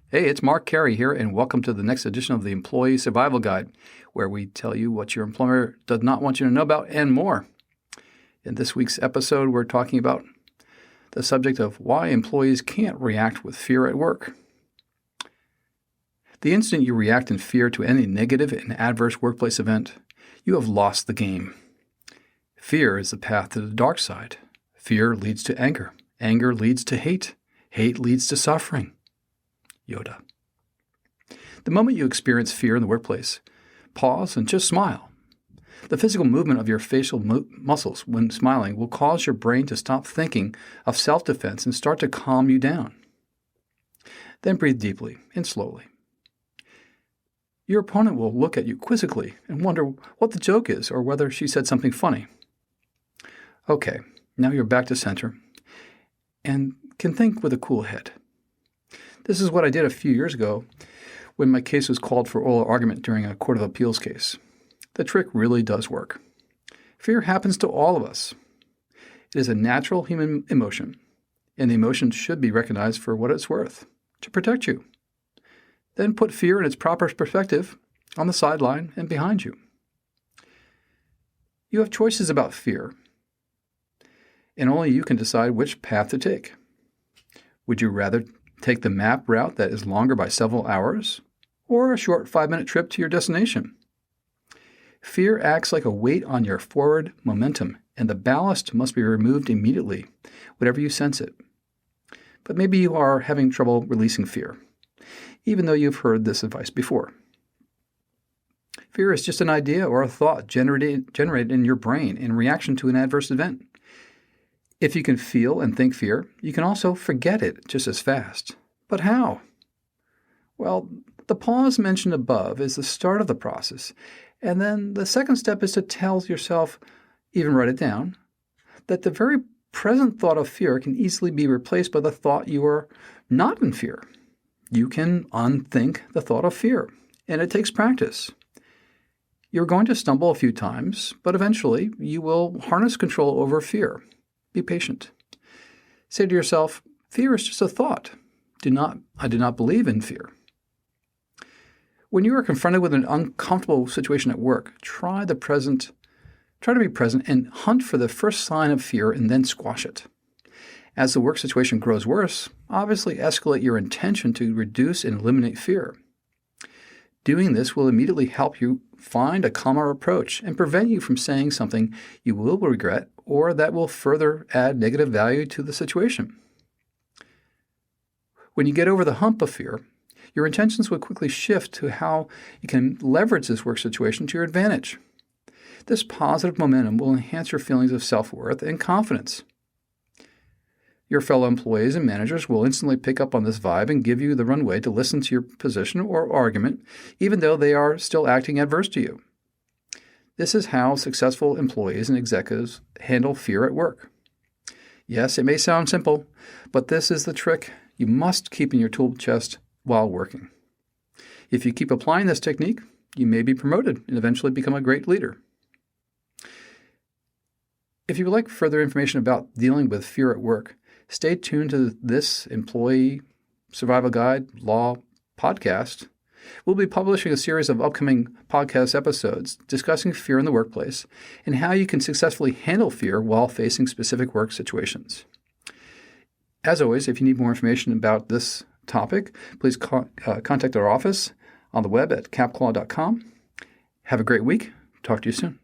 Hey, it's Mark Carey here, and welcome to the next edition of the Employee Survival Guide, where we tell you what your employer does not want you to know about and more. In this week's episode, we're talking about the subject of why employees can't react with fear at work. The instant you react in fear to any negative and adverse workplace event, you have lost the game. Fear is the path to the dark side. Fear leads to anger. Anger leads to hate. Hate leads to suffering. Yoda. The moment you experience fear in the workplace, pause and just smile. The physical movement of your facial muscles when smiling will cause your brain to stop thinking of self-defense and start to calm you down. Then breathe deeply and slowly. Your opponent will look at you quizzically and wonder what the joke is or whether she said something funny. Okay, now you're back to center and can think with a cool head. This is what I did a few years ago when my case was called for oral argument during a Court of Appeals case. The trick really does work. Fear happens to all of us. It is a natural human emotion, and the emotion should be recognized for what it's worth, to protect you. Then put fear in its proper perspective on the sideline and behind you. You have choices about fear, and only you can decide which path to take. Would you rather take the map route that is longer by several hours, or a short 5-minute trip to your destination? Fear acts like a weight on your forward momentum, and the ballast must be removed immediately, whenever you sense it. But maybe you are having trouble releasing fear, even though you've heard this advice before. Fear is just an idea or a thought generated in your brain in reaction to an adverse event. If you can feel and think fear, you can also forget it just as fast. But how? Well, the pause mentioned above is the start of the process, and then the second step is to tell yourself, even write it down, that the very present thought of fear can easily be replaced by the thought you are not in fear. You can unthink the thought of fear, and it takes practice. You're going to stumble a few times, but eventually you will harness control over fear. Be patient. Say to yourself, fear is just a thought. I do not believe in fear. When you are confronted with an uncomfortable situation at work, try to be present and hunt for the first sign of fear and then squash it. As the work situation grows worse, obviously escalate your intention to reduce and eliminate fear. Doing this will immediately help you find a calmer approach and prevent you from saying something you will regret or that will further add negative value to the situation. When you get over the hump of fear, your intentions will quickly shift to how you can leverage this work situation to your advantage. This positive momentum will enhance your feelings of self-worth and confidence. Your fellow employees and managers will instantly pick up on this vibe and give you the runway to listen to your position or argument, even though they are still acting adverse to you. This is how successful employees and executives handle fear at work. Yes, it may sound simple, but this is the trick you must keep in your tool chest while working. If you keep applying this technique, you may be promoted and eventually become a great leader. If you would like further information about dealing with fear at work, stay tuned to this Employee Survival Guide Law podcast. We'll be publishing a series of upcoming podcast episodes discussing fear in the workplace and how you can successfully handle fear while facing specific work situations. As always, if you need more information about this topic, please contact our office on the web at capclaw.com. Have a great week. Talk to you soon.